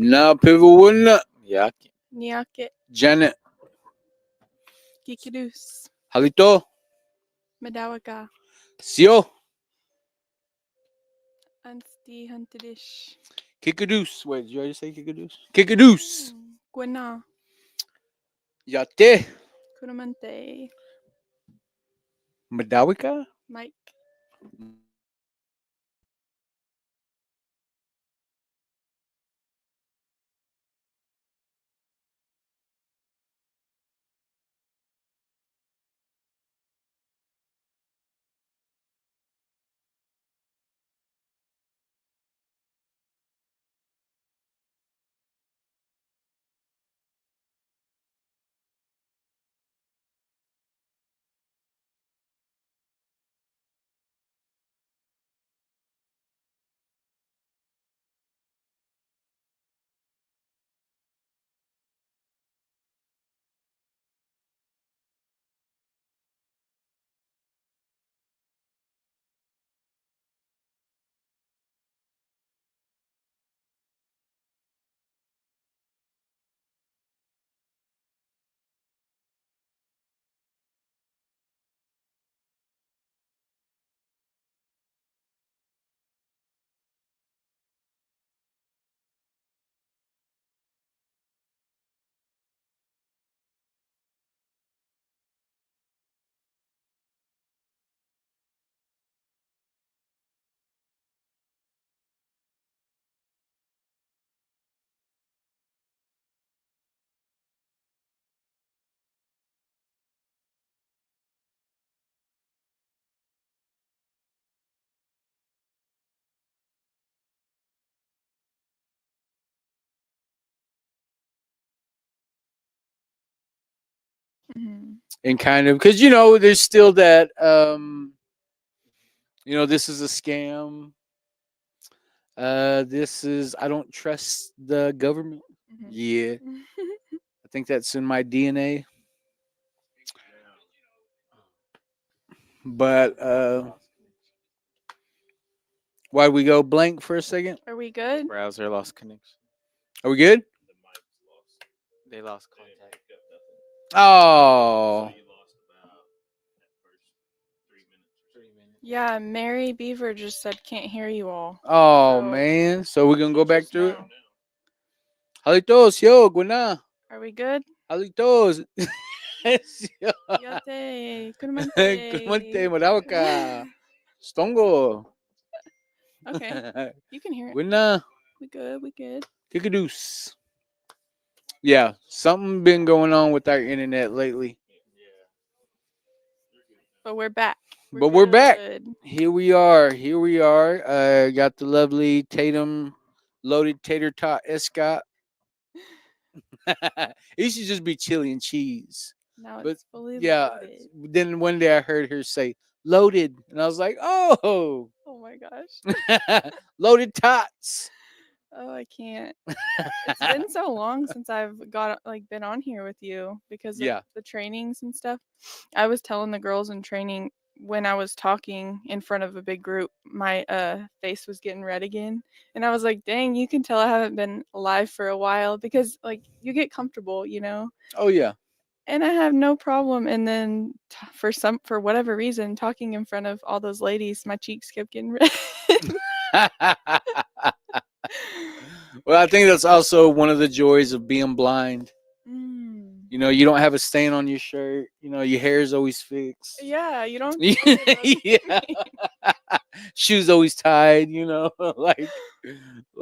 Na pivawuna. Yaki. Niake. Janet. Kikidus. Halito. Medawaka. Sio. Ansti Huntedish. Kikadoos. Wait, did you already say Kikadoos? Kikadoos. Gwena. Yate. Kunamante. Madawika. Mike. And kind of because there's still that this is a scam. This is I don't trust the government. Yeah, I think that's in my DNA. But why we go blank for a second? Are we good? Browser lost connection. Are we good? They lost contact. Oh, Yeah, Mary Beaver just said can't hear you all. oh So- man. So we're gonna go back Just through it. now. Halitos, yo, guana. Are we good? Halitos. Yate. Kunamante. Kumante, madawaka. Stongo. Okay. You can hear it. Guana. We good. We good. Kikadoos. Yeah, something been going on with our internet lately. But we're back. But we're back. good. Here we are. Here we are. Got the lovely Tatum loaded tater tot Escott. It should just be chili and cheese. Now But it's fully yeah, loaded. then one day I heard her say loaded, and I was like, oh, Oh my gosh. loaded tots. Oh, I can't. It's been so long since I've been on here with you because of Yeah. the trainings and stuff. I was telling the girls in training when I was talking in front of a big group, my face was getting red again. And I was like, dang, you can tell I haven't been live for a while because like you get comfortable, Oh yeah. And I have no problem. And then for whatever reason, talking in front of all those ladies, my cheeks kept getting red. Well, I think that's also one of the joys of being blind. Mm. You don't have a stain on your shirt. Your hair is always fixed. Yeah, you don't. Yeah. Shoes always tied.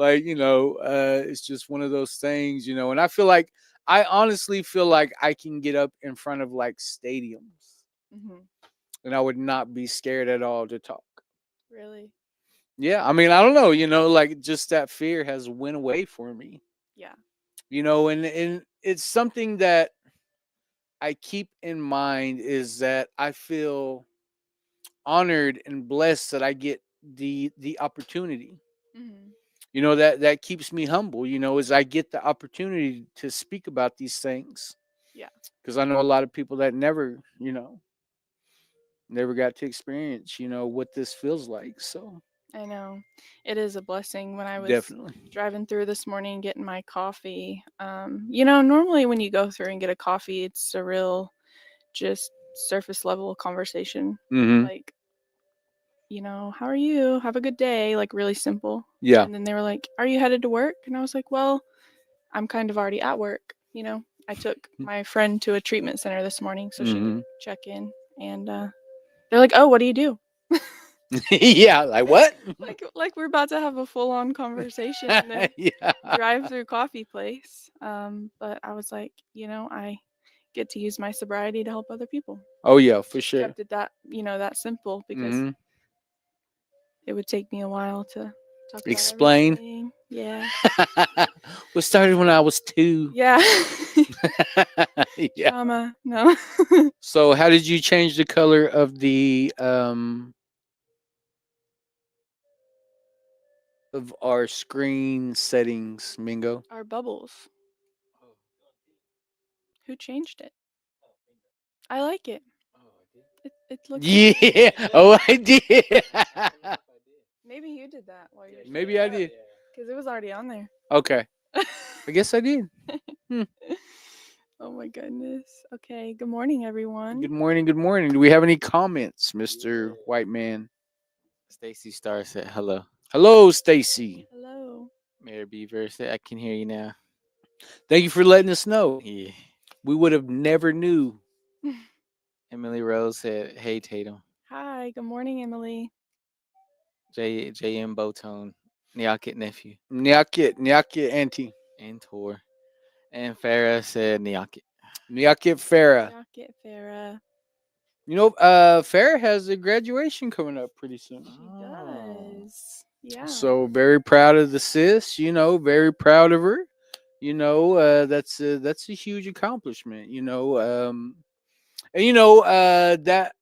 It's just one of those things. And I honestly feel like I can get up in front of like stadiums, and I would not be scared at all to talk. Really? Yeah, I mean, I don't know, like just that fear has went away for me. Yeah. And it's something that I keep in mind is that I feel honored and blessed that I get the opportunity. That keeps me humble, as I get the opportunity to speak about these things. Yeah. Because I know a lot of people that never got to experience, what this feels like. So I know. It is a blessing. When I was Definitely. driving through this morning getting my coffee, normally when you go through and get a coffee, it's a real just surface level conversation. Mm-hmm. Like, how are you? Have a good day. Like, really simple. Yeah. And then they were like, are you headed to work? And I was like, well, I'm kind of already at work. I took my friend to a treatment center this morning so she Mm-hmm. could check in. And they're like, oh, what do you do? Yeah. Like what? Like we're about to have a full on conversation in the Yeah. drive through coffee place. But I was like, I get to use my sobriety to help other people. Oh yeah, for Just sure. kept it that simple because Mm-hmm. it would take me a while to talk about Explain. everything. Yeah. We started when I was 2. Yeah. Yeah. Trauma. No. So how did you change the color of our screen settings, Mingo? Our bubbles. Who changed it? I like it. It looks Yeah. Oh, I did. Maybe you did that while you were Maybe I did. because it was already on there. Okay. I guess I did. Oh my goodness. Okay. Good morning, everyone. Good morning. Good morning. Do we have any comments, Mr. White Man? Stacy Star said hello. Hello, Stacy. Hello. Mayor Beaver said I can hear you now. Thank you for letting us know. Yeah. We would have never knew. Emily Rose said, hey Tatum. Hi. Good morning, Emily. JM Botone, Nyakit nephew, Nyakit auntie. and Tor. And Farah said Nyakit. Nyakit Farah. Rocket Farah. Farah has a graduation coming up pretty soon. She Oh. does. Yeah. So very proud of the sis, very proud of her. That's a huge accomplishment, and that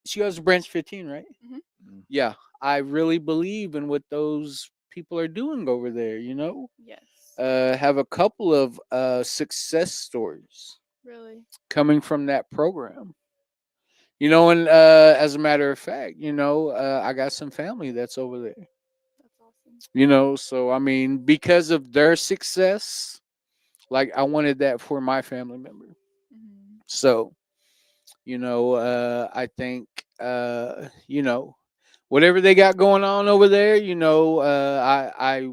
she goes to branch 15, right? Mm. Yeah, I really believe in what those people are doing over there, Yes. have a couple of success stories Really. coming from that program. And as a matter of fact, I got some family that's over there. That's awesome. So I mean, because of their success, like I wanted that for my family member. Mhm. So, I think whatever they got going on over there, I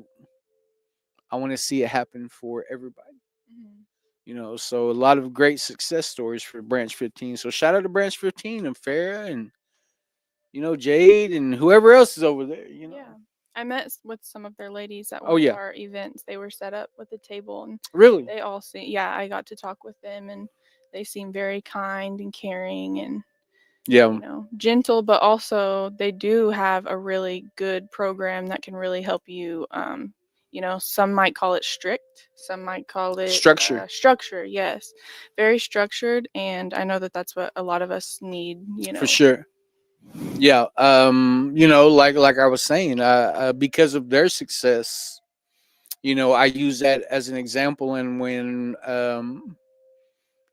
want to see it happen for everybody. Mhm. So a lot of great success stories for Branch 15. So shout out to Branch 15 and Farah and Jade and whoever else is over there. Yeah. I met with some of their ladies at Oh, one yeah. of our events. They were set up with a table and Really? they all seem, yeah, I got to talk with them and they seem very kind and caring and Yeah. gentle, but also they do have a really good program that can really help you. Some might call it strict, some might call it Structure. structure. Yes, very structured, and I know that that's what a lot of us need. For sure. Yeah. Like I was saying, because of their success, I use that as an example. And when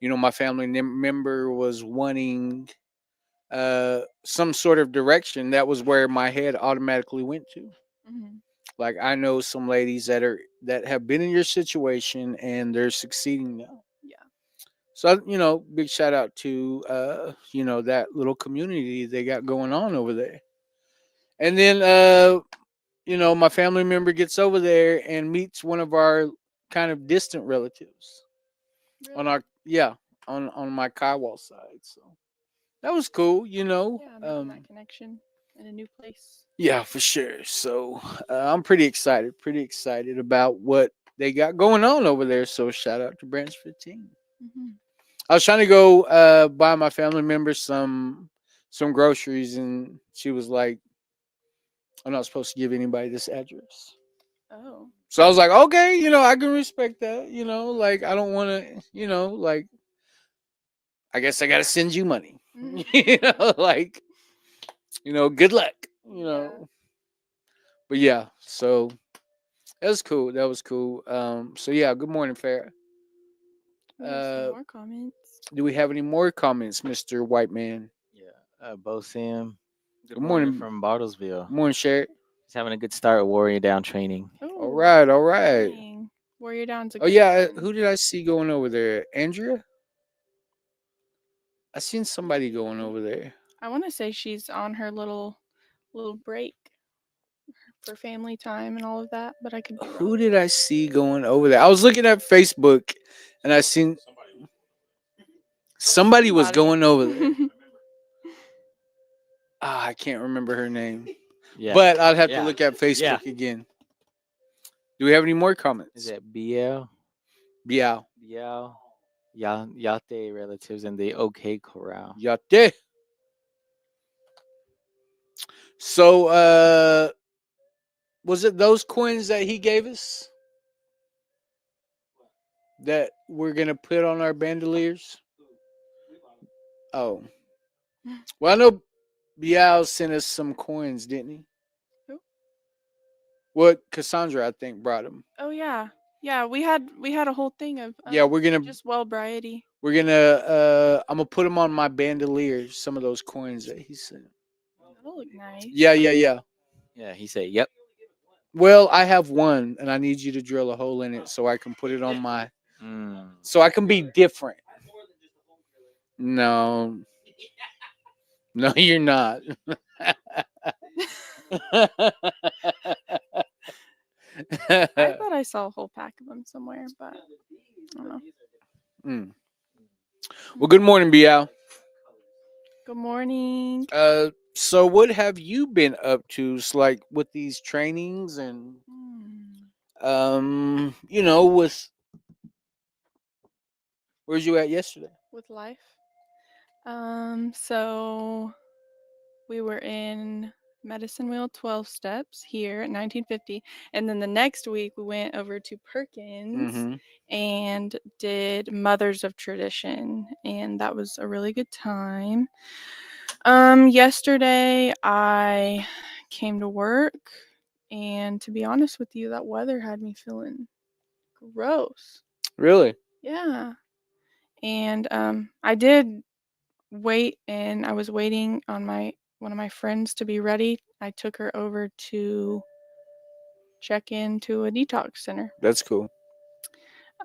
my family member was wanting some sort of direction, that was where my head automatically went to. Mhm. Like I know some ladies that have been in your situation and they're succeeding now. Yeah. So big shout out to that little community they got going on over there. And then my family member gets over there and meets one of our kind of distant relatives on Really? on my Kaiwal side. So that was cool, Yeah, making that connection in a new place. Yeah, for sure. So I'm pretty excited about what they got going on over there. So shout out to Branch 15. Mhm. I was trying to go buy my family member some groceries, and she was like, "I'm not supposed to give anybody this address." Oh. So I was like, "Okay, I can respect that. Like I don't want to, like I guess I got to send you money. Mhm. Like good luck. Yeah. But yeah, so that was cool. That was cool. So yeah, good morning, Farah. We have some more comments. Do we have any more comments, Mr. White Man? Yeah. Bo Sam. Good Good morning morning. from Bartlesville. Good morning, Sherry. He's having a good start at Warrior Down training. All Ooh, right, all right. dang. Warrior Down's a Oh good yeah, one. who did I see going over there? Andrea? I seen somebody going over there. I want to say she's on her little break for family time and all of that, but I could be Who wrong. did I see going over there? I was looking at Facebook and I seen somebody was Somebody. going over there. I can't remember her name. Yeah. But I'd have to Yeah. look at Facebook Yeah. again. Do we have any more comments? Is it BL? Biao. BL? Yate relatives in the OK Corral. Yate. So was it those coins that he gave us that we're gonna put on our bandoliers? Oh. Well, I know Biao sent us some coins, didn't he? Who? What Cassandra, I think, brought him. Oh yeah, yeah. We had a whole thing of Yeah, we're gonna just Wellbriety. I'm gonna put them on my bandoliers. Some of those coins that he sent. That'll look nice. Yeah. Yeah, he said, yep. Well, I have one, and I need you to drill a hole in it so I can put it on my. Mm. So I can be different. No, no, you're not. I thought I saw a whole pack of them somewhere, but I don't know. Mm. Well, good morning, Biao. Good morning. So what have you been up to? Like with these trainings and with where's you at yesterday? With life. So we were in Medicine Wheel 12 Steps here at 1950, and then the next week we went over to Perkins Mm-hmm. and did Mothers of Tradition, and that was a really good time. Yesterday I came to work, and to be honest with you, that weather had me feeling gross. Really? Yeah. And I did wait, and I was waiting on one of my friends to be ready. I took her over to check into a detox center. That's cool.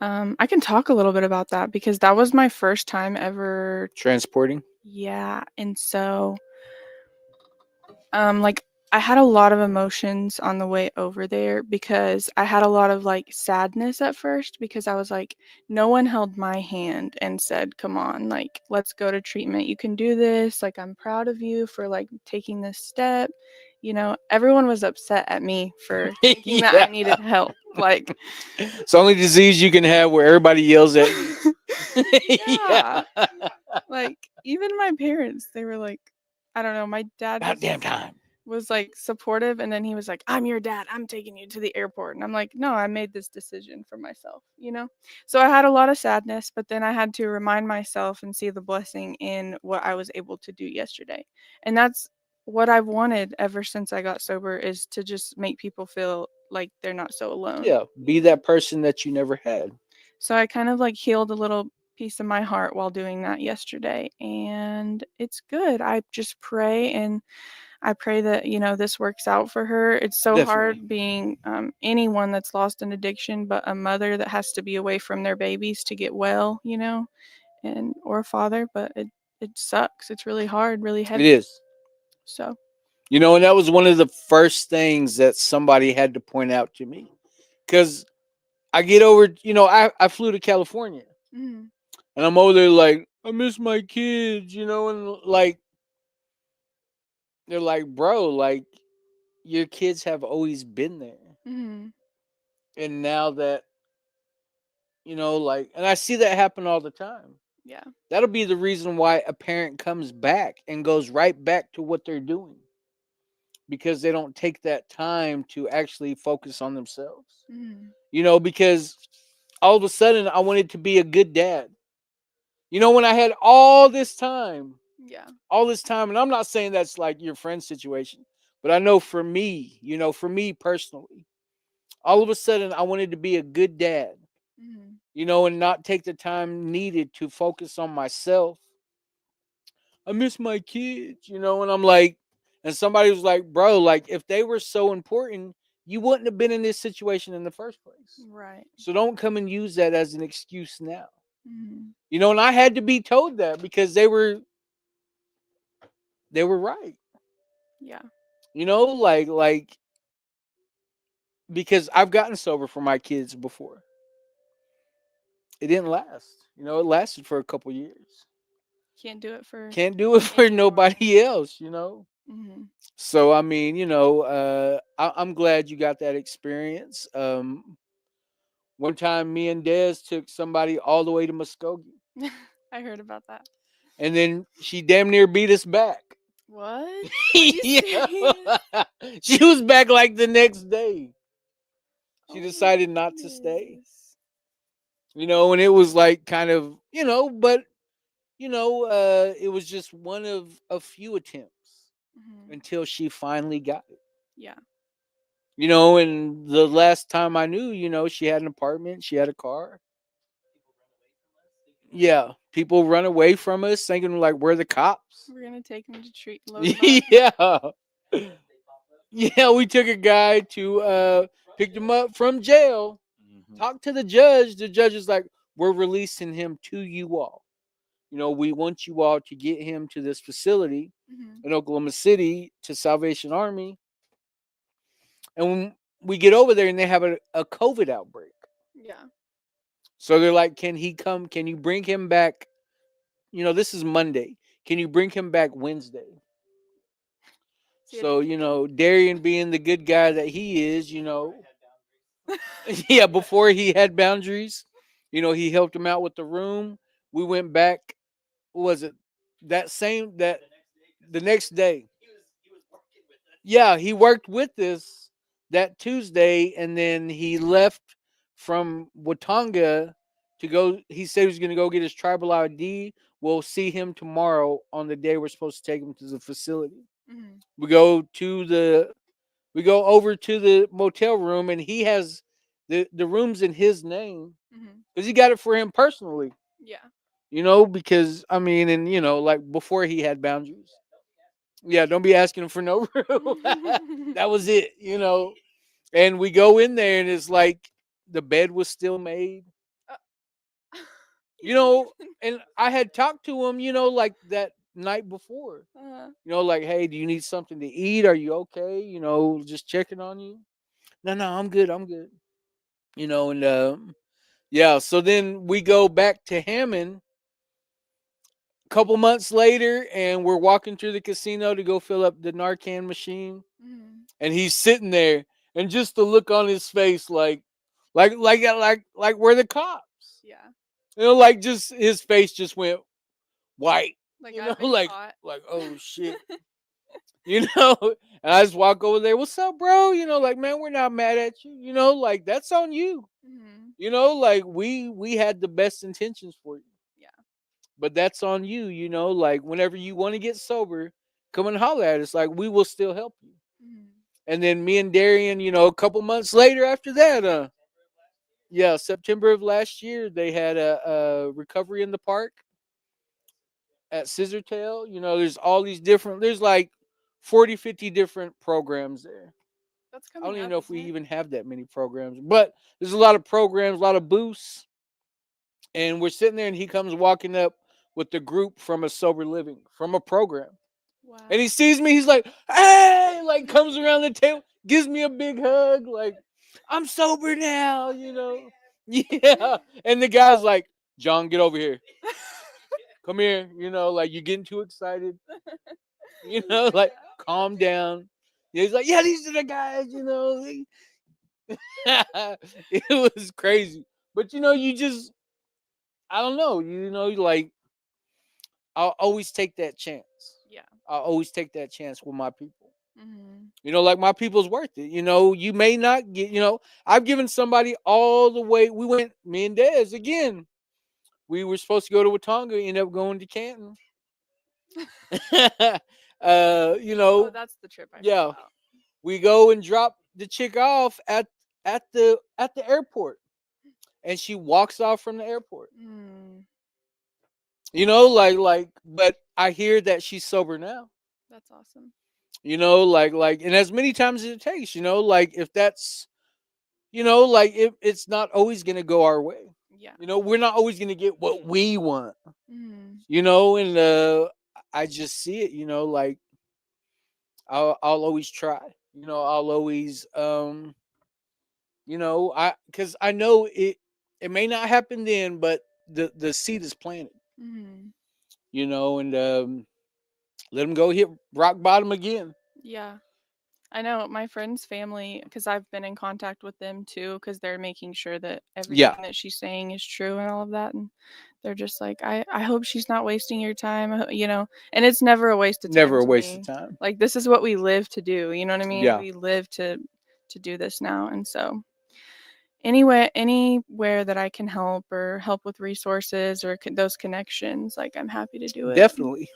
I can talk a little bit about that because that was my first time ever. Transporting? Yeah, and so like I had a lot of emotions on the way over there because I had a lot of like sadness at first because I was like, no one held my hand and said, come on, like, let's go to treatment. You can do this. Like, I'm proud of you for like taking this step. You know, everyone was upset at me for thinking that I needed help. Like, it's the only disease you can have where everybody yells at you. yeah. Like, even my parents, they were like, I don't know, my dad About damn time. was like supportive, and then he was like, I'm your dad, I'm taking you to the airport, and I'm like, no, I made this decision for myself, you know. So I had a lot of sadness, but then I had to remind myself and see the blessing in what I was able to do yesterday, and that's what I've wanted ever since I got sober, is to just make people feel like they're not so alone. Yeah, be that person that you never had. So I kind of like healed a little piece of my heart while doing that yesterday, and it's good. I just pray, and I pray that, you know, this works out for her. It's so Definitely. hard being anyone that's lost in addiction, but a mother that has to be away from their babies to get well, you know, and or a father, but it sucks. It's really hard, really heavy. It is. So, You know, and that was one of the first things that somebody had to point out to me. Because I get over, I flew to California. mhm. And I'm over there like, I miss my kids, and like, they're like, bro, like, your kids have always been there. Mhm. And now that, like, and I see that happen all the time. Yeah. That'll be the reason why a parent comes back and goes right back to what they're doing. Because they don't take that time to actually focus on themselves. Mhm. Because all of a sudden I wanted to be a good dad. When I had all this time, Yeah. and I'm not saying that's like your friend's situation, but I know for me, for me personally, all of a sudden I wanted to be a good dad, Mhm. and not take the time needed to focus on myself. I miss my kids, and I'm like, And somebody was like, bro, like if they were so important, you wouldn't have been in this situation in the first place. Right. So don't come and use that as an excuse now. Mm-hmm. You know, and I had to be told that because they were right. Yeah. You know, like because I've gotten sober for my kids before. It didn't last. You know, it lasted for a couple years. Can't do it for Can't do it for anyone. nobody else, you know. Mm-hmm. So I mean, you know, I'm glad you got that experience. One time, me and Des took somebody all the way to Muskogee, I heard about that. and then she damn near beat us back. What? Are you Yeah, serious? she was back like the next day. She Oh my decided not to stay. goodness. You know, and it was like kind of, you know, but you know, it was just one of a few attempts Mm-hmm. until she finally got it. Yeah. You know, and the last time I knew, you know, she had an apartment, she had a car. Yeah, people run away from us thinking like we're the cops. We're gonna take him to treat load him up. Yeah. Yeah, we took a guy to picked him up from jail, Mhm. talked to the judge. The judge is like, we're releasing him to you all. You know, we want you all to get him to this facility Mm-hmm. in Oklahoma City to Salvation Army. And when we get over there and they have a COVID outbreak. Yeah. So they're like, can he come? Can you bring him back? You know, this is Monday. Can you bring him back Wednesday? So you So, had to you keep know, Darian being the good guy that he is, you know, yeah, before he had boundaries, you know, he helped him out with the room. We went back, what was it that the next day? Yeah, he worked with us that Tuesday, and then he left from Watanga to go. He said he was going to go get his tribal ID. We'll see him tomorrow on the day we're supposed to take him to the facility. Mm-hmm. We go to we go over to the motel room, and he has the rooms in his name Mm-hmm. because he got it for him personally. Yeah. You know, because I mean, and you know, like before he had boundaries. Yeah, don't be asking him for no room. That was it, you know. And we go in there, and it's like the bed was still made, Uh, you know. And I had talked to him, you know, like that night before, you know, like, hey, do you need something to eat? Are you okay? You know, just checking on you. No, no, I'm good. I'm good. You know, and yeah. So then we go back to Hammond a couple months later, and we're walking through the casino to go fill up the Narcan machine, mm-hmm. and he's sitting there, and just the look on his face, like we're the cops. Yeah. You know, like just his face just went white. Like You know, I've been like caught. oh shit. You know, and I just walk over there. What's up, bro? You know, like man, we're not mad at you. You know, like that's on you. Mm-hmm. You know, like we had the best intentions for you, Yeah. but that's on you. You know, like whenever you want to get sober, come and holler at us. Like we will still help you. Mm-hmm. And then me and Darian, you know, a couple months later after that, yeah, September of last year, they had a recovery in the park at Scissortail. You know, there's all these different, there's like 40, 50 different programs there. That's I don't coming even up, know if isn't we it? even have that many programs, but there's a lot of programs, a lot of booths. And we're sitting there, and he comes walking up with the group from a sober living, from a program. Wow. And he sees me, he's like, hey, like comes around the table, gives me a big hug, like, I'm sober now, you know. Yeah. And the guy's like, John, get over here. Come here. You know, like you're getting too excited. You know, like calm down. Yeah, he's like, yeah, these are the guys, you know. It was crazy. But you know, you just I don't know, you know, like I'll always take that chance. Yeah. I'll always take that chance with my people. Mm-hmm. You know, like my people's worth it. You know, you may not get, you know, I've given somebody all the way. We went, me and Dez again. We were supposed to go to Watanga, ended up going to Canton. You Oh, know, that's the trip I heard yeah. about. We go and drop the chick off at the airport. And she walks off from the airport. Mm, You know, like but I hear that she's sober now. that's awesome. And as many times as it takes, like if that's, like if it's not always gonna go our way. Yeah. We're not always gonna get what we want. Mhm. And I just see it. Like I'll always try. I'll always because I know it may not happen then, but the seed is planted. Mhm. And let them go hit rock bottom again. Yeah. I know my friend's family, because I've been in contact with them too, because they're making sure that Yeah, everything that she's saying is true and all of that. And they're just like, I hope she's not wasting your time, and it's never a waste of time never a to waste of me. time. Like, this is what we live to do. You know what I mean? Yeah, We live to do this now. And so anywhere that I can help or help with resources or those connections, like I'm happy to do it. definitely.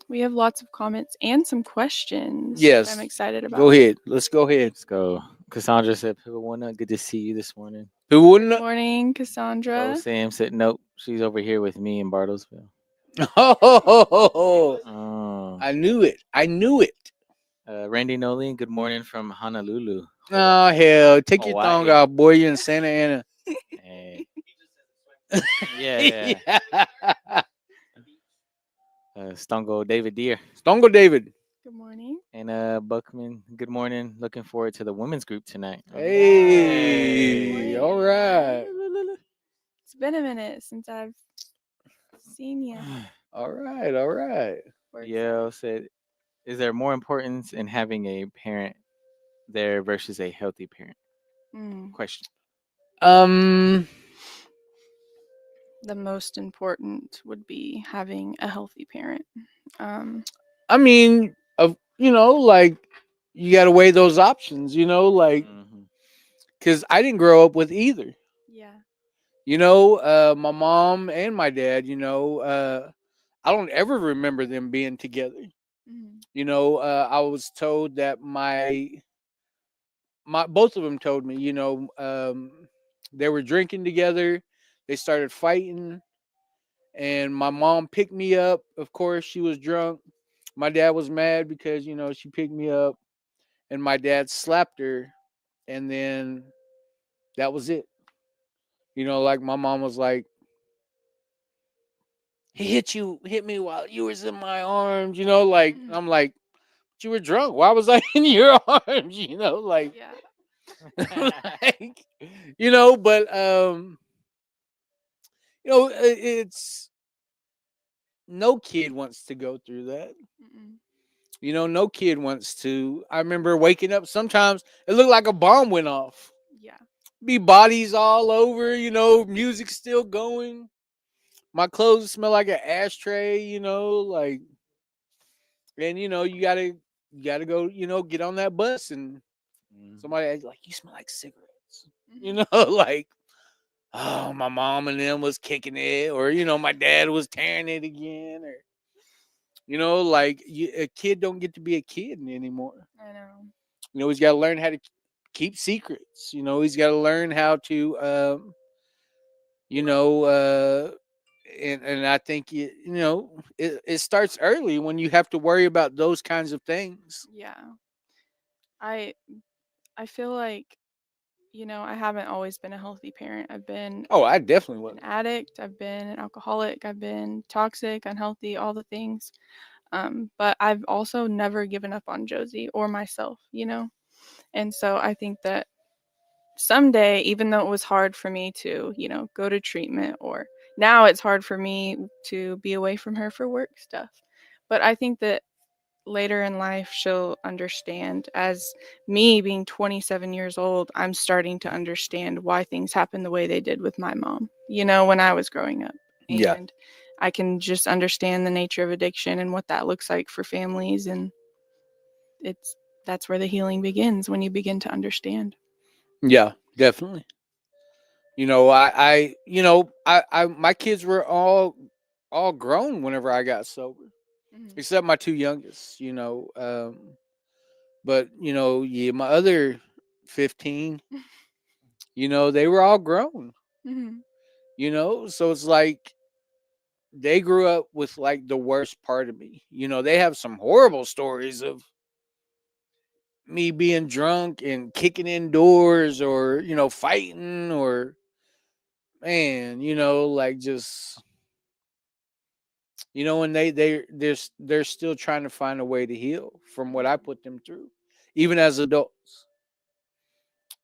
We have lots of comments and some questions that I'm Yes. excited about. Go ahead. Let's go ahead. Let's go. Cassandra said, "People wanna good to see you this morning." Who Good wouldn't? morning, Oh, Cassandra. Sam said, "Nope, she's over here with me in Bartlesville." Oh, Oh, I knew it. I knew it. Randy Nolan, good morning from Honolulu, Oh hell! Take your thong Hawaii. off, boy. You're in Santa Ana. Hey. Yeah, Yeah. Stongo David Deer Stongo David. Good morning. and Buckman. Good morning. Looking forward to the women's group tonight. Hey. Hey. All right. It's been a minute since I've seen you. All right. All right. Yeah, said, "Is there more importance in having a parent there versus a healthy parent?" Mm, Question. Um. the most important would be having a healthy parent. Um, I mean, like you got to weigh those options. Like Hmm. because I didn't grow up with either. yeah. My mom and my dad. I don't ever remember them being together. Mm, I was told that my both of them told me, they were drinking together, they started fighting, and my mom picked me up. Of course, she was drunk. My dad was mad because she picked me up, and my dad slapped her, and then that was it. Like my mom was like, "He hit me while you was in my arms," like mm, I'm like, "But you were drunk. Why was I in your arms?" Like, yeah. like, but it's no kid wants to go through that. Mm-mm. No kid wants to. I remember waking up. Sometimes it looked like a bomb went off. Yeah. Be bodies all over. Music still going. My clothes smell like an ashtray. Like, and you gotta go. Get on that bus, and somebody like, you smell like cigarettes. Mhm. Like, oh, my mom and them was kicking it, or my dad was tearing it again, or like a kid don't get to be a kid anymore. I know. He's got to learn how to keep secrets. He's got to learn how to, you know, uh, and I think it starts early when you have to worry about those kinds of things. Yeah. I I feel like, I haven't always been a healthy parent. I've been Oh, I definitely was. an addict, I've been an alcoholic, I've been toxic, unhealthy, all the things. But I've also never given up on Josie or myself. And so I think that someday, even though it was hard for me to, go to treatment, or now it's hard for me to be away from her for work stuff. But I think that later in life she'll understand. As me being 27 years old, I'm starting to understand why things happened the way they did with my mom, when I was growing up. Yeah, And I can just understand the nature of addiction and what that looks like for families. And it's that's where the healing begins, when you begin to understand. yeah, definitely. My kids were all grown whenever I got sober, Mhm. except my two youngest. But yeah, my other 15, they were all grown. Mhm. So it's like they grew up with like the worst part of me. They have some horrible stories of me being drunk and kicking in doors or, fighting or, man, like just, and they're still trying to find a way to heal from what I put them through, even as adults.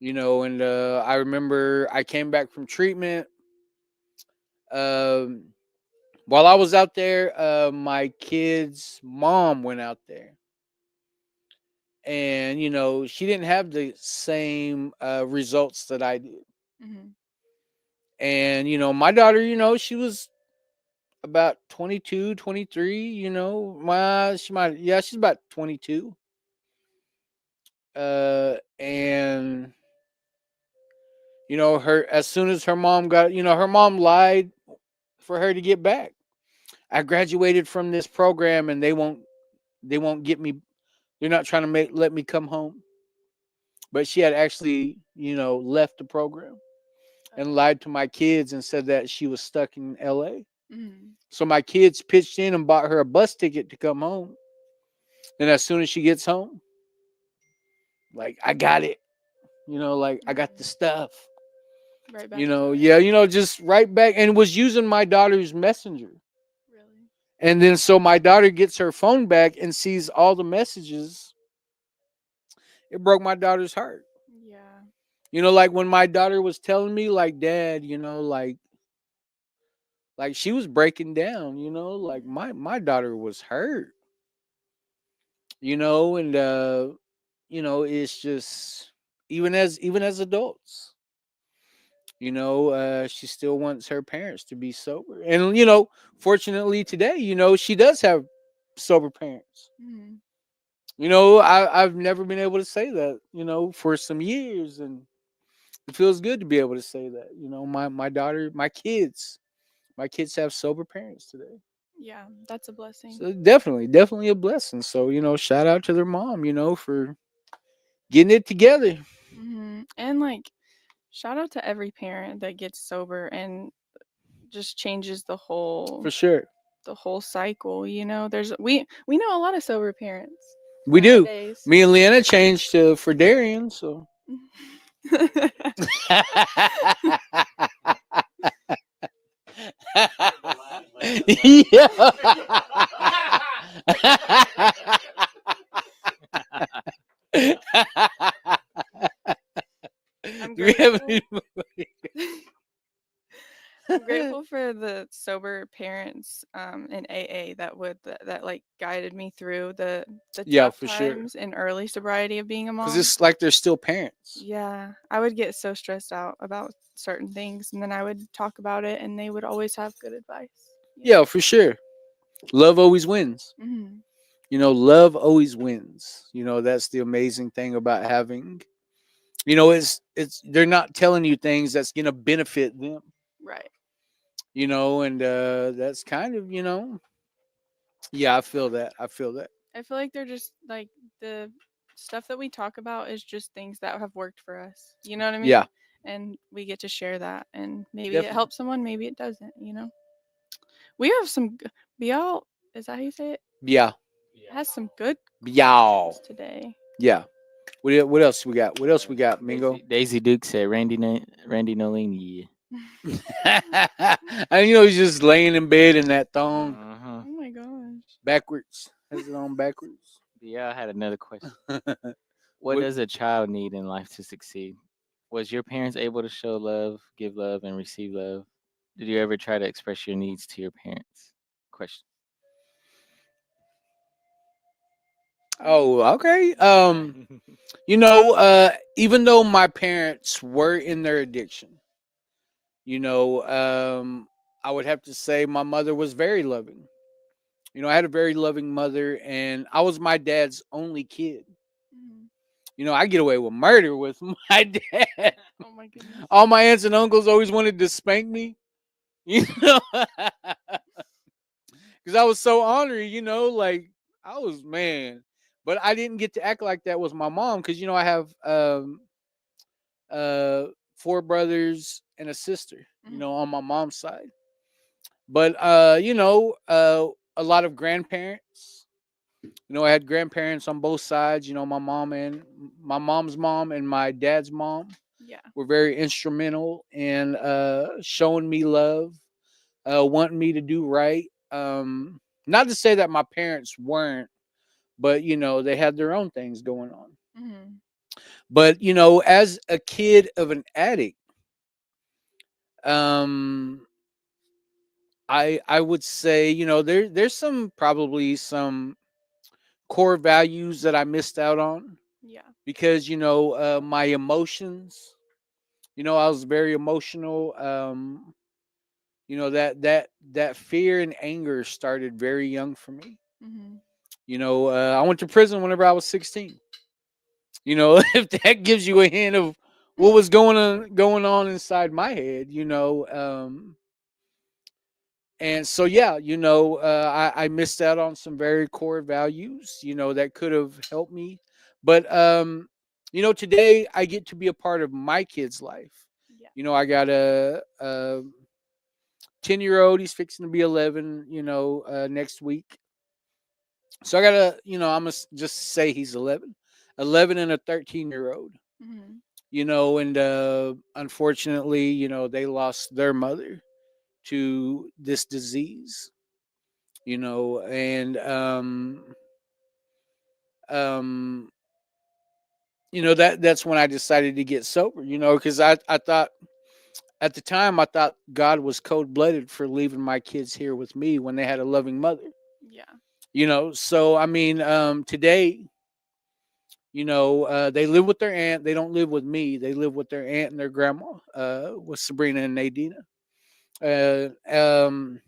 And I remember I came back from treatment. Um, while I was out there, my kid's mom went out there, and she didn't have the same results that I did. Mm-hmm. And my daughter, she was about 22, 23. She's about 22. And her, as soon as her mom got, her mom lied for her to get back. I graduated from this program, and they won't get me. They're not trying to let me come home. But she had actually, left the program and lied to my kids and said that she was stuck in LA. Mm-hmm. So my kids pitched in and bought her a bus ticket to come home. And as soon as she gets home, like, I got it. Like, I got the stuff. Right back. Just right back, and was using my daughter's messenger. Really? And then so my daughter gets her phone back and sees all the messages. It broke my daughter's heart. Yeah. Like when my daughter was telling me, like, Dad, like she was breaking down, like my daughter was hurt. And it's just, even as adults, she still wants her parents to be sober. And fortunately today, she does have sober parents. Mm-hmm. I've never been able to say that, for some years, and it feels good to be able to say that. My daughter, my kids have sober parents today. Yeah, that's a blessing. So definitely a blessing. So, shout out to their mom, for getting it together. Mm-hmm. And like, shout out to every parent that gets sober and just changes the For sure. whole cycle. There's we know a lot of sober parents. We do. Nowadays. Me and Leanna changed for Darian, so. Yeah. I'm Do we have grateful. any- I'm grateful for the sober parents in AA that like guided me through the Yeah, tough for sure. times in early sobriety of being a mom. Because it's like they're still parents. Yeah, I would get so stressed out about certain things, and then I would talk about it, and they would always have good advice. Yeah, for sure. Love always wins. Mm-hmm. Love always wins. That's the amazing thing about having. It's they're not telling you things that's gonna benefit them. Right. And that's kind of, yeah, I feel that. I feel like they're just like the stuff that we talk about is just things that have worked for us. You know what I mean? Yeah. And we get to share that, and maybe Definitely. it helps someone, maybe it doesn't. We have some. Bial, is that how you say it? Yeah. It has some good Yeah. today. Yeah. What else we got? What else we got, Mingo? Daisy Duke said Randy Nolini. And he's just laying in bed in that thong Oh my gosh. backwards. Has it on backwards. Yeah, I had another question. What does a child need in life to succeed? Was your parents able to show love, give love, and receive love? Did you ever try to express your needs to your parents? Question. Oh, okay. Even though my parents were in their addiction, I would have to say my mother was very loving. I had a very loving mother, and I was my dad's only kid. I get away with murder with my dad. Oh my goodness. All my aunts and uncles always wanted to spank me, because I was so ornery, like I was, man. But I didn't get to act like that with my mom, because I have 4 brothers and a sister, on my mom's side. But a lot of grandparents, I had grandparents on both sides. My mom's mom and my dad's mom Yeah. were very instrumental in showing me love, wanting me to do right. Not to say that my parents weren't, but they had their own things going on. Mhm. But as a kid of an addict, um, I would say there's probably some core values that I missed out on Yeah. because my emotions. I was very emotional. That fear and anger started very young for me. Mhm. I went to prison whenever I was 16. If that gives you a hint of what was going on inside my head. And so yeah, I missed out on some very core values. That could have helped me, but today I get to be a part of my kid's life. Yeah. I got a 10-year-old. He's fixing to be 11. Next week. So I gotta, I'm gonna just say he's 11, 11, and a 13-year-old. Mhm. And unfortunately, they lost their mother to this disease. And um, that's when I decided to get sober. Because I thought at the time I thought God was cold blooded for leaving my kids here with me when they had a loving mother. Yeah. So I mean, today, they live with their aunt. They don't live with me. They live with their aunt and their grandma, with Sabrina and Nadina. Uh, um,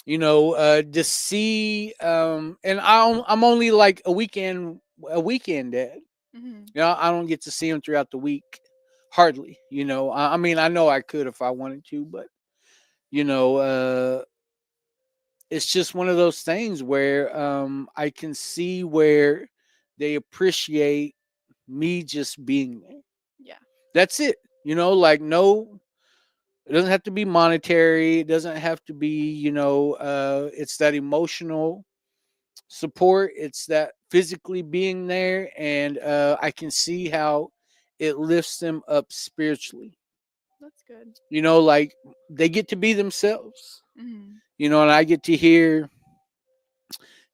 to see, and I'm only like a weekend dad. Mhm. I don't get to see him throughout the week, hardly. I mean, I know I could if I wanted to, but you know, uh, it's just one of those things where I can see where they appreciate me just being there. Yeah. That's it. Like no, it doesn't have to be monetary. It doesn't have to be, it's that emotional support. It's that physically being there. And I can see how it lifts them up spiritually. That's good. Like they get to be themselves, Mhm. and I get to hear,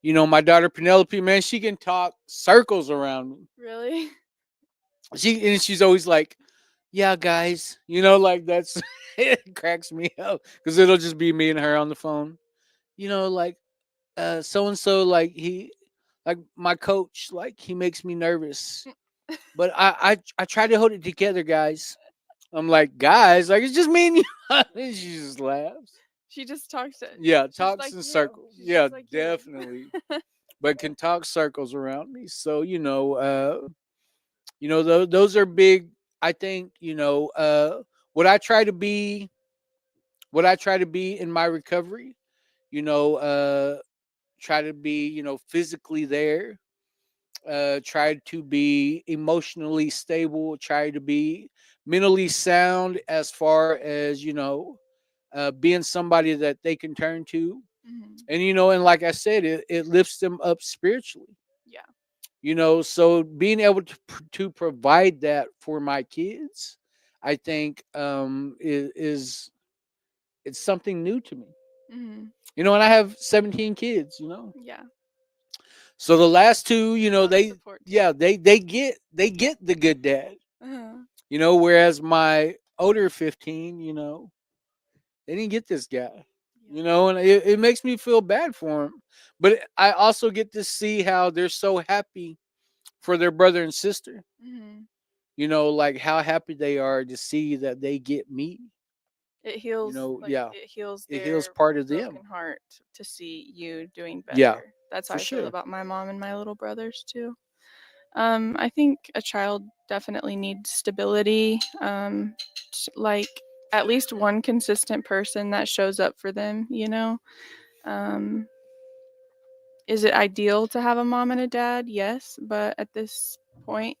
my daughter Penelope, man, she can talk circles around me. Really? She's always like, yeah, guys, like that's it cracks me up because it'll just be me and her on the phone. Like so and so, like my coach, like he makes me nervous, but I try to hold it together, guys. I'm like, guys, like it's just me and you. And she just laughs. She just talks to. Yeah, She's talks like in you. circles. She's Yeah, just like you. definitely. But can talk circles around me. So those are big. I think what I try to be, in my recovery. You know, try to be physically there. Try to be emotionally stable. Try to be mentally sound as far as being somebody that they can turn to. Mhm. And like I said, it lifts them up spiritually. Yeah. So being able to provide that for my kids, I think is it's something new to me. Mhm. And I have 17 kids. Yeah. So the last two, A lot of they support too. yeah, they get the good dad. Uh-huh. Whereas my older 15, they didn't get this guy. Yeah. And it makes me feel bad for him. But I also get to see how they're so happy for their brother and sister. Mhm. Like how happy they are to see that they get me. It heals, like Yeah, it heals it heals their part of them. broken heart to see you doing Yeah, better. That's how for I feel sure. about my mom and my little brothers too. I think a child definitely needs stability. Like at least one consistent person that shows up for them. Um, is it ideal to have a mom and a dad? Yes, but at this point,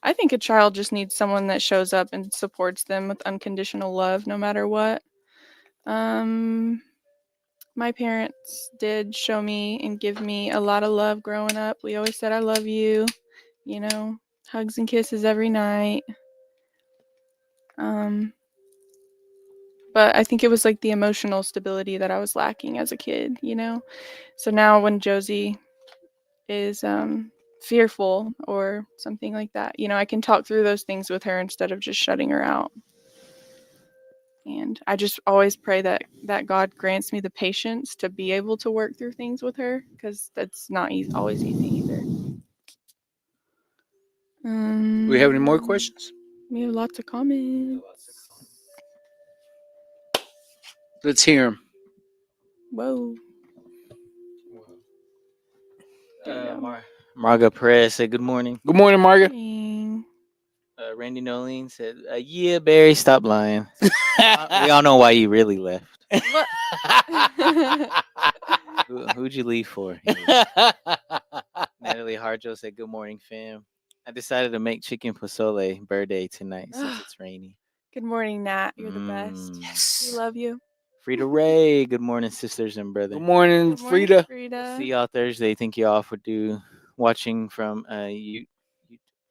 I think a child just needs someone that shows up and supports them with unconditional love no matter what. Um, My parents did show me and give me a lot of love growing up. We always said, I love you, you know, hugs and kisses every night. Um, but I think it was like the emotional stability that I was lacking as a kid, you know? So now when Josie is fearful or something like that, you know, I can talk through those things with her instead of just shutting her out. And I just always pray that God grants me the patience to be able to work through things with her, because that's not always easy either. Do we have any more Um, questions? We have lots of comments. Let's hear them. Whoa. There we go. Marga Perez said, "Good morning." Good morning, Margaret. Dang. Randy Nolene said, "Yeah, Barry, stop lying." We all know why you really left. What? Who'd you leave for? Natalie Harjo said, "Good morning, fam. I decided to make chicken pozole birthday tonight since it's rainy." Good morning, Nat. You're the best. Yes. We love you. Frida Ray, good morning, sisters and brothers. Good morning, Good morning, Frida. Frida. See y'all Thursday. Think y'all off would do watching from Ute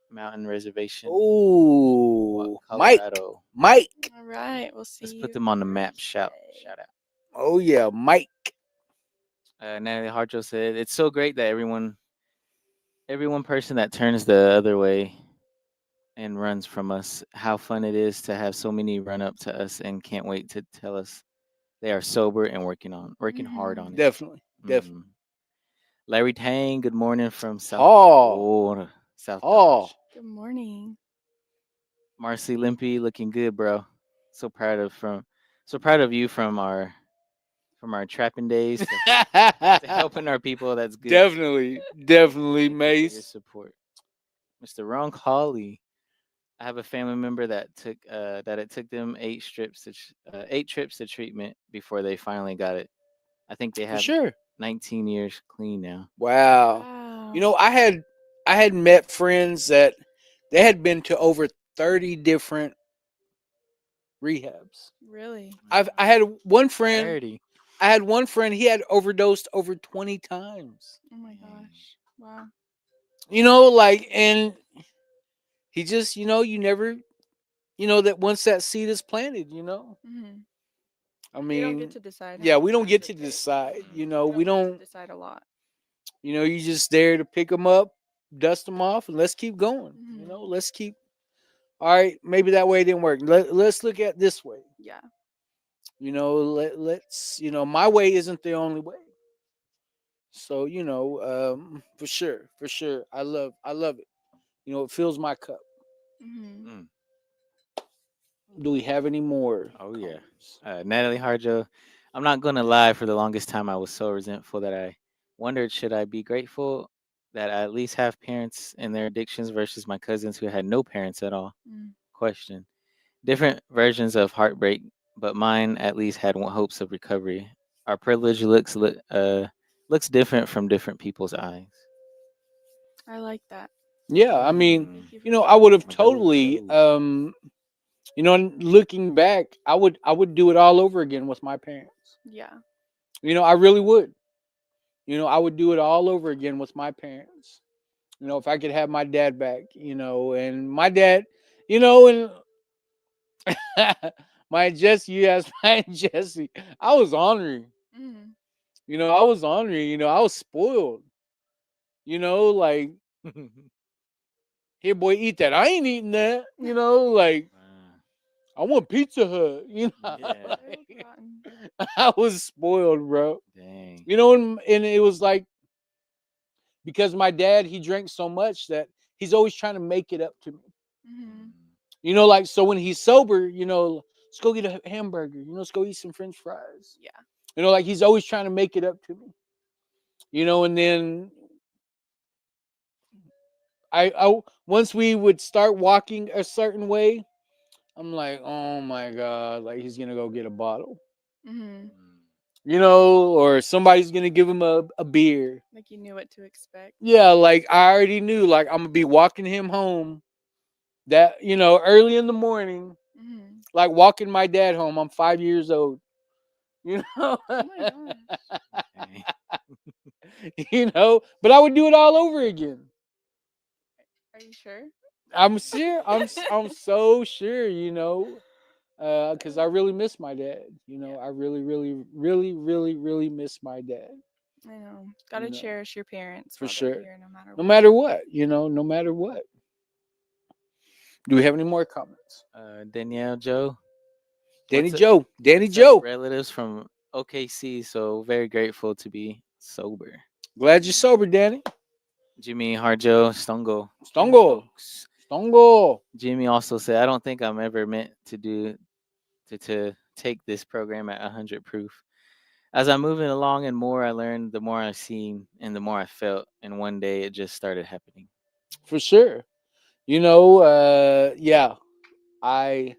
Mountain Reservation. Oh, Mike. Colorado. Mike. All right. We'll see Let's you. put them on the map. Shout Thursday. out. Oh yeah, Mike. Natalie Harjo said, "It's so great that every one person that turns the other way and runs from us, how fun it is to have so many run up to us and can't wait to tell us they are sober and working hard on it." Definitely. Definitely. Larry Tang, good morning from South South Oh. Dodge. Good morning. Marcy Limpy, looking good, bro. So proud of you from our trapping days to helping our people. That's good. Definitely Thank you for Mace. your support. Mr. Ron Colley. I have a family member that it took them 8 trips to treatment before they finally got it. I think they For have sure. 19 years clean now. Wow. Wow. You know, I had met friends that they had been to over 30 different rehabs. Really? I had one friend. 30. I had one friend. He had overdosed over 20 times. Oh my gosh. Wow. You know, like, and he just, you know, you never, you know, that once that seed is planted, you know. Mm-hmm. I We mean, don't get to decide. yeah, how we many don't times get it to takes. decide. You know, we get to don't. decide a lot. You know, you just there to pick them up, dust them off, and let's keep going. You Mhm. know, let's keep. All right, maybe that way it didn't work. Let's look at this way. Yeah. You know, let's. You know, my way isn't the only way. So you know, for sure, I love it. You know, it fills my cup. Mm-hmm. Do we have any more? Oh yeah. comments? Natalie Harjo. I'm not gonna lie, for the longest time I was so resentful that I wondered, should I be grateful that I at least have parents in their addictions versus my cousins who had no parents at all? Mm. Question. Different versions of heartbreak, but mine at least had hopes of recovery. Our privilege looks different from different people's eyes. I like that. Yeah, I mean, Thank you for you know, I would have Double totally, dose. you know, looking back, I would do it all over again with my parents. Yeah. You know, I really would. You know, I would do it all over again with my parents. You know, if I could have my dad back, you know, and my dad, you know, and my Jesse, you asked my Jesse, I was ornery. Mm. You know, I was ornery. You know, I was spoiled. You know, like, here, boy, eat that. I ain't eating that. You know, like, I want Pizza Hut. You know, Yeah. like, I was spoiled, bro. Dang. You know, and it was like, because my dad, he drank so much that he's always trying to make it up to me. Mm-hmm. You know, like, so when he's sober, you know, let's go get a hamburger. You know, let's go eat some French fries. Yeah. You know, like, he's always trying to make it up to me. You know, and then I once we would start walking a certain way, I'm like, oh my God, like he's gonna go get a bottle. Mm-hmm. You know, or somebody's gonna give him a beer. Like you knew what to expect. Yeah, like I already knew, like I'm gonna be walking him home that, you know, early in the morning, Mm-hmm. like walking my dad home. I'm 5 years old. You know, Oh my gosh. Okay. you know, but I would do it all over again. Are you sure? I'm sure. I'm so sure. You know, because I really miss my dad. You know, I really, really, really, really, really miss my dad. I know. Gotta You know, cherish your parents for while they're sure. here, no matter No what. matter what, you know, no matter what. Do we have any more comments? Danielle Joe. Danny What's up? Joe. Danny What's up, Joe. relatives from OKC? So very grateful to be sober. Glad you're sober, Danny. Jimmy Harjo Stongo. Stongo. Stongo. Jimmy also said, I don't think I'm ever meant to do to take this program at 100 proof. As I'm moving along and more I learned, the more I seen and the more I felt. And one day it just started happening. For sure. You know, yeah. I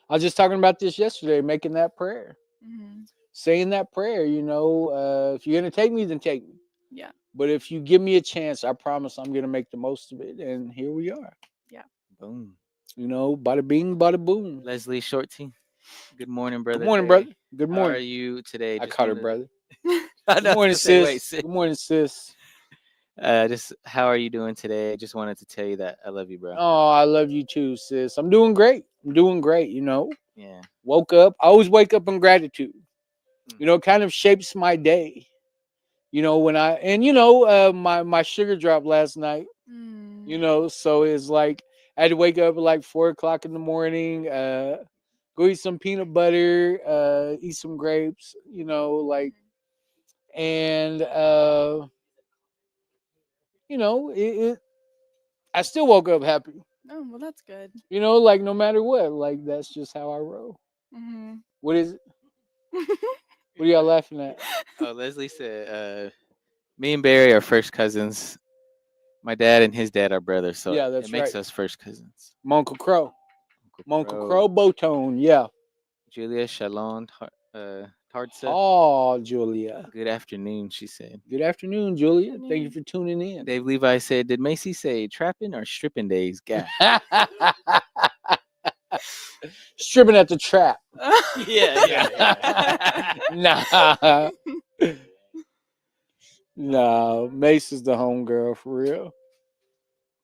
was just talking about this yesterday, making that prayer. Mm-hmm. Saying that prayer, you know, if you're gonna take me, then take me. Yeah. But if you give me a chance, I promise I'm gonna make the most of it. And here we are. Boom. You know, bada bing, bada boom. Leslie Shorty. Good morning, brother. Good morning, Day. brother. Good How are morning. you today? I Just caught her, wanted- brother. I Good know, I was morning, gonna say, wait, sis. sis. Good morning, sis. Just how are you doing today? Just wanted to tell you that I love you, bro. Oh, I love you too, sis. I'm doing great. I'm doing great, you know. Yeah. Woke up. I always wake up in gratitude. Mm. You know, it kind of shapes my day. You know, when my sugar dropped last night, Mm. you know, so it's like I had to wake up at like 4 o'clock in the morning, go eat some peanut butter, eat some grapes, you know, like, and you know, I still woke up happy. Oh, well, that's good. You know, like no matter what, like that's just how I roll. Mm-hmm. What is it? What are y'all laughing at? Oh, Leslie said, me and Barry are first cousins. My dad and his dad are brothers, so Yeah, that's it makes right. us first cousins. My Uncle Crow. My Uncle Crow Crow, Botone, yeah. Julia Shalon Tardsa. Oh, Julia. Good afternoon, she said. Good afternoon, Julia. Thank you for tuning in. Dave Levi said, did Macy say trapping or stripping days? God. Stripping at the trap. Yeah. Nah. No, Mace is the homegirl for real.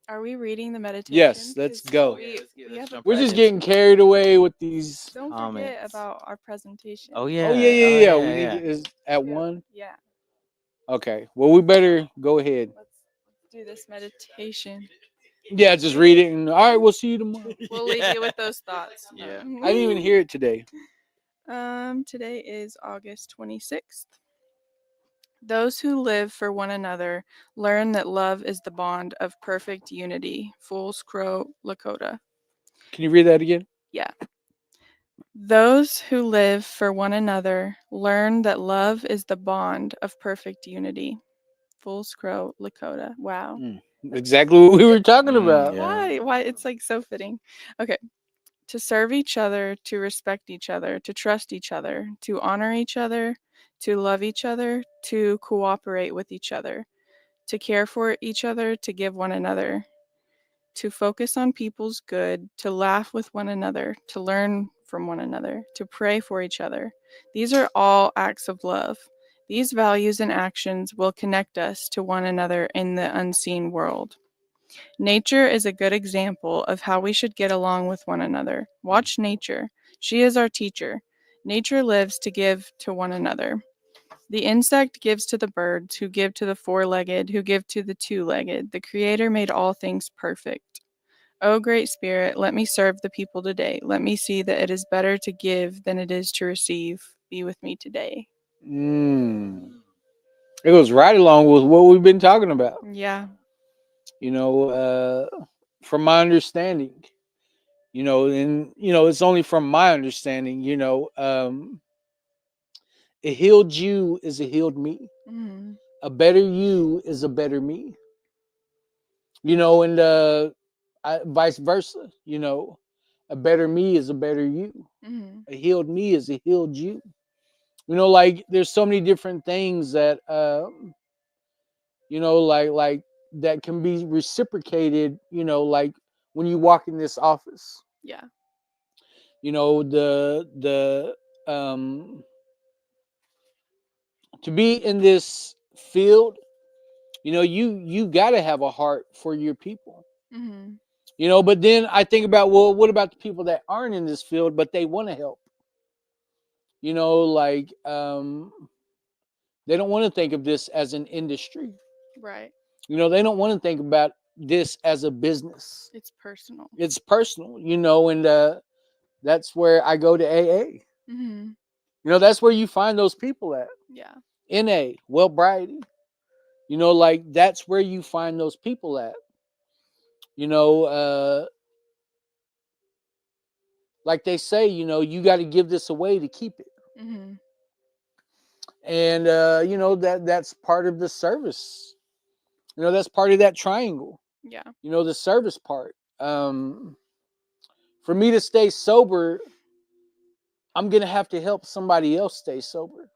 Are we reading the meditation? Yes, let's 'Cause go. we have a We're just present- getting carried away with these. Don't comments. forget about our presentation. Oh yeah. Oh yeah. We need is at Yeah. one. Yeah. Okay. Well, we better go ahead. Let's do this meditation. Yeah, just read it and all right. We'll see you tomorrow. We'll leave you with those thoughts. Yeah. I didn't even hear it today. Today is August 26th. Those who live for one another learn that love is the bond of perfect unity. Fool's Crow, Lakota. Can you read that again? Yeah. Those who live for one another learn that love is the bond of perfect unity. Fool's Crow, Lakota. Wow. Exactly what we were talking about. Yeah. Why? It's like so fitting. Okay. To serve each other, to respect each other, to trust each other, to honor each other, to love each other, to cooperate with each other, to care for each other, to give one another, to focus on people's good, to laugh with one another, to learn from one another, to pray for each other. These are all acts of love. These values and actions will connect us to one another in the unseen world. Nature is a good example of how we should get along with one another. Watch nature. She is our teacher. Nature lives to give to one another. The insect gives to the birds, who give to the four-legged, who give to the two-legged. The Creator made all things perfect. O Great Spirit, let me serve the people today. Let me see that it is better to give than it is to receive. Be with me today. It goes right along with what we've been talking about. Yeah. You know, from my understanding, you know, and you know, it's only from my understanding, you know, a healed you is a healed me. Mm-hmm. A better you is a better me. You know, and vice versa. You know, a better me is a better you. Mm-hmm. A healed me is a healed you. You know, like there's so many different things that you know, like that can be reciprocated. You know, like when you walk in this office. Yeah. You know, the um, to be in this field, you got to have a heart for your people. Mm-hmm. But then I think about, well, what about the people that aren't in this field but they want to help? Like they don't want to think of this as an industry. Right. They don't want to think about this as a business. It's personal. It's personal, and that's where I go to AA. Mm-hmm. That's where you find those people at. Yeah. NA, Wellbriety. Like that's where you find those people at. Like they say, you got to give this away to keep it. Mm-hmm. And that's part of the service. That's part of that triangle. Yeah. The service part. For me to stay sober, I'm gonna have to help somebody else stay sober.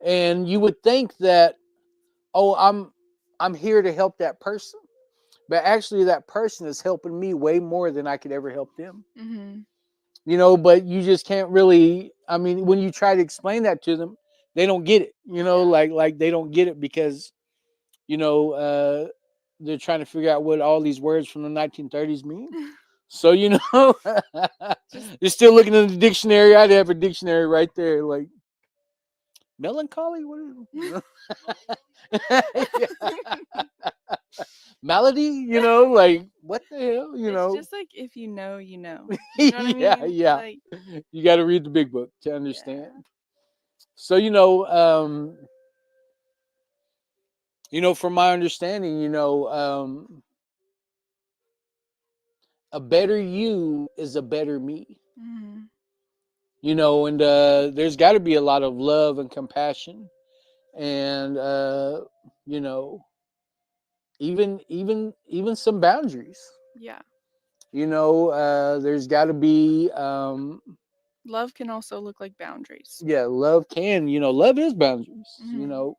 And you would think that, oh, I'm here to help that person, but actually that person is helping me way more than I could ever help them. Mm-hmm. But you just can't really. I mean, when you try to explain that to them, they don't get it. Like they don't get it because they're trying to figure out what all these words from the 1930s mean. So you're still looking in the dictionary. I'd have a dictionary right there, like melancholy. What is melody? Like what the hell? It's just like if you know, you know. You know what I mean? Yeah. Like, You got to read the big book to understand. yeah. So from my understanding, a better you is a better me. Mm-hmm. And there's got to be a lot of love and compassion, and even some boundaries. Yeah. There's got to be Love can also look like boundaries. yeah, love can, love is boundaries. Mhm.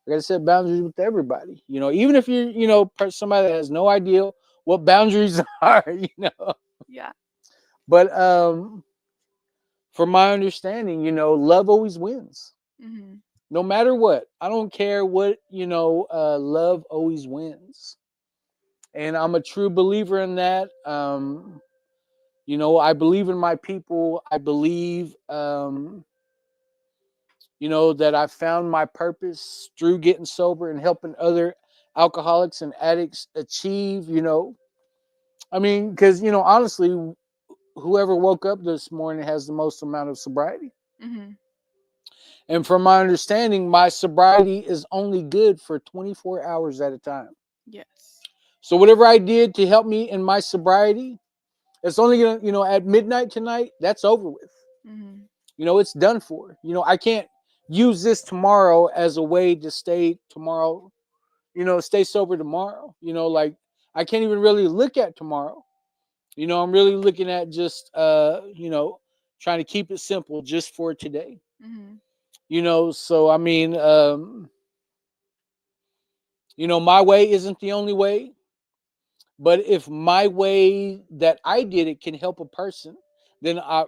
I gotta set boundaries with everybody. Even if you're, somebody that has no idea what boundaries are. Yeah. But from my understanding, love always wins. Mm-hmm. No matter what. I don't care what, love always wins. And I'm a true believer in that. I believe in my people. I believe that I found my purpose through getting sober and helping other alcoholics and addicts achieve, I mean, because, honestly, whoever woke up this morning has the most amount of sobriety. Mm-hmm. And from my understanding, my sobriety is only good for 24 hours at a time. Yes. So whatever I did to help me in my sobriety, it's only going to, at midnight tonight, that's over with. Mm-hmm. It's done for. I can't use this tomorrow as a way to stay tomorrow, stay sober tomorrow. Like I can't even really look at tomorrow. I'm really looking at just, trying to keep it simple just for today. Mm-hmm. So I mean, my way isn't the only way, but if my way that I did it can help a person, then I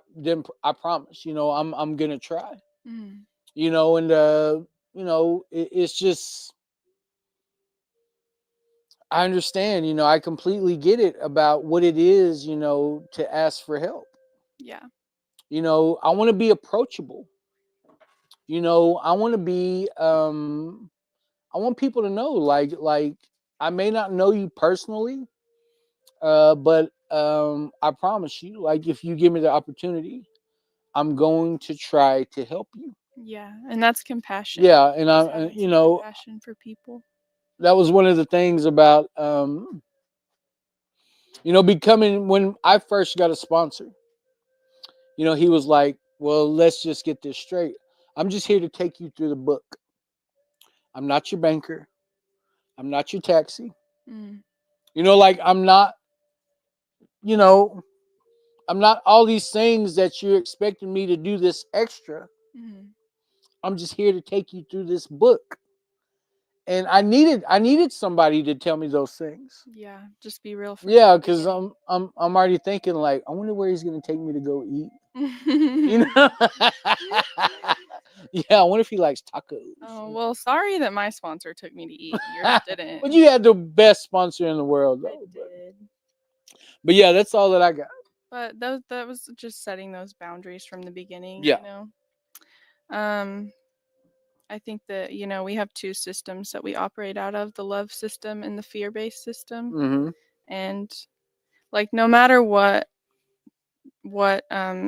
promise, I'm gonna try. Mm-hmm. And it's just I understand, I completely get it about what it is, to ask for help. Yeah. I want to be approachable. I want to be I want people to know like I may not know you personally, but I promise you, like if you give me the opportunity, I'm going to try to help you. Yeah. And that's compassion. Yeah, and Just I having you some know compassion for people. that was one of the things about becoming when I first got a sponsor. He was like, "Well, let's just get this straight. I'm just here to take you through the book. I'm not your banker. I'm not your taxi. Mm. Like I'm not, you know, I'm not all these things that you're expecting me to do this extra. Mm. I'm just here to take you through this book." And I needed somebody to tell me those things. Yeah. Just be real for Yeah, the because beginning. I'm already thinking like, I wonder where he's gonna take me to go eat. You know? Yeah, I wonder if he likes tacos. Oh, well, sorry that my sponsor took me to eat. Yours didn't. But you had the best sponsor in the world, I though. did. But yeah, that's all that I got. But that was just setting those boundaries from the beginning, Yeah. you know. I think that, you know, we have two systems that we operate out of, the love system and the fear-based system. Mm-hmm. And like no matter what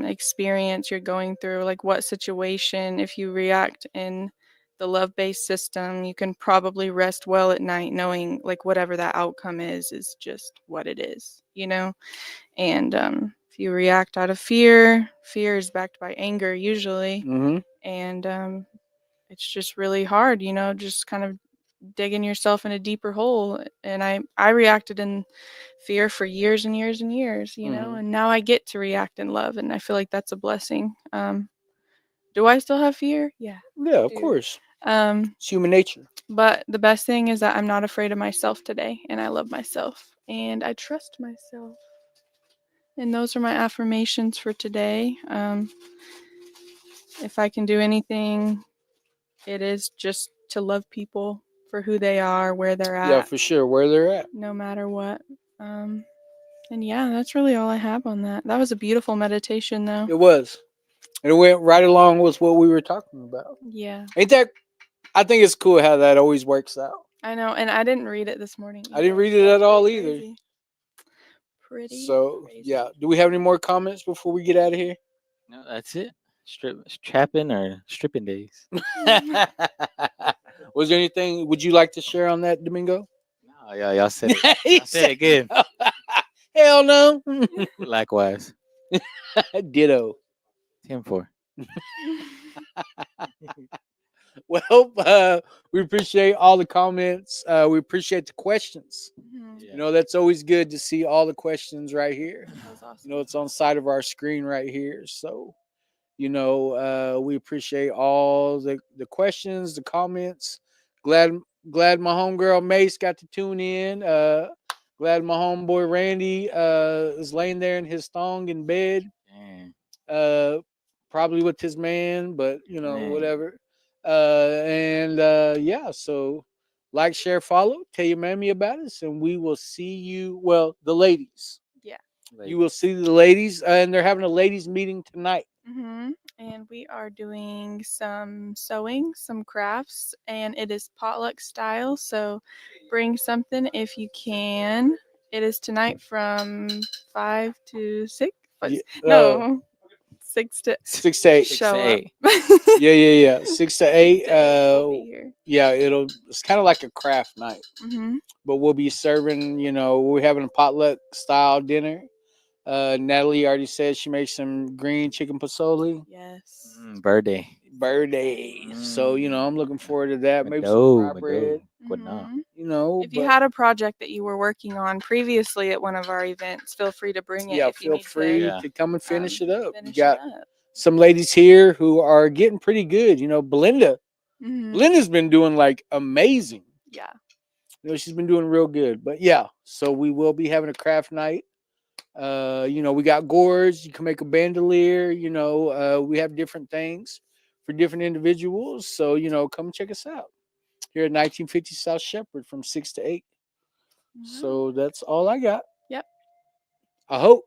experience you're going through, like what situation, if you react in the love-based system, you can probably rest well at night knowing like whatever that outcome is just what it is, you know. And if you react out of fear is backed by anger usually. Mm-hmm. And it's just really hard, you know, just kind of digging yourself in a deeper hole. And I reacted in fear for years and years and years, you know, Mhm. and now I get to react in love, and I feel like that's a blessing. Do I still have fear? Yeah. Yeah, of do. course. Um, It's human nature. but the best thing is that I'm not afraid of myself today, and I love myself, and I trust myself. And those are my affirmations for today. If I can do anything, it is just to love people for who they are, where they're at, Yeah, for sure. Where they're at. no matter what. And yeah, that's really all I have on that. That was a beautiful meditation, though. It was. And it went right along with what we were talking about. Yeah, Ain't that? I think it's cool how that always works out. I know. And I didn't read it this morning. I didn't either. read it That's at all pretty either. crazy. Pretty. So, crazy. yeah. Do we have any more comments before we get out of here? No, that's it. Trapping or stripping days. Was there anything would you like to share on that, Domingo? No, y'all said it. He Y'all said it good. Hell no. Likewise. Ditto. 10-4. Well, we appreciate all the comments. We appreciate the questions. Mhm. Yeah. You know, that's always good to see all the questions right here. That was awesome. You know, it's on the side of our screen right here. So, you know, we appreciate all the questions, the comments. Glad my homegirl Mace got to tune in. Glad my homeboy Randy is laying there in his thong in bed. Dang. Probably with his man, but you know, Man. whatever. Yeah, so like, share, follow, tell your mammy about us, and we will see you. Well, the ladies. You will see the ladies, and they're having a ladies meeting tonight. Mm-hmm. And we are doing some sewing, some crafts, and it is potluck style. So bring something if you can. It is tonight from 5 to 6. Yeah, No, 6 to 6 to 8. show 6 to up. Yeah. 6 to 8. We'll be here. Yeah, it's kind of like a craft night, Mm-hmm. but we'll be serving. You know, we're having a potluck style dinner. Natalie already said she makes some green chicken pozole. Yes. Birthday. So, you know, I'm looking forward to that. Maybe some Mado, fry bread. Mhm. You know, If you had a project that you were working on previously at one of our events, feel free to bring it. yeah, if you feel need free Yeah. to come and finish it up. finish You got it up. some ladies here who are getting pretty good. You know, Belinda's been doing like amazing. Yeah. You know, she's been doing real good. But yeah, so we will be having a craft night. You know, we got gourds. You can make a bandolier. You know, we have different things for different individuals. So, you know, come check us out here at 1950 South Shepherd from 6 to 8. So that's all I got. Yep. I hope.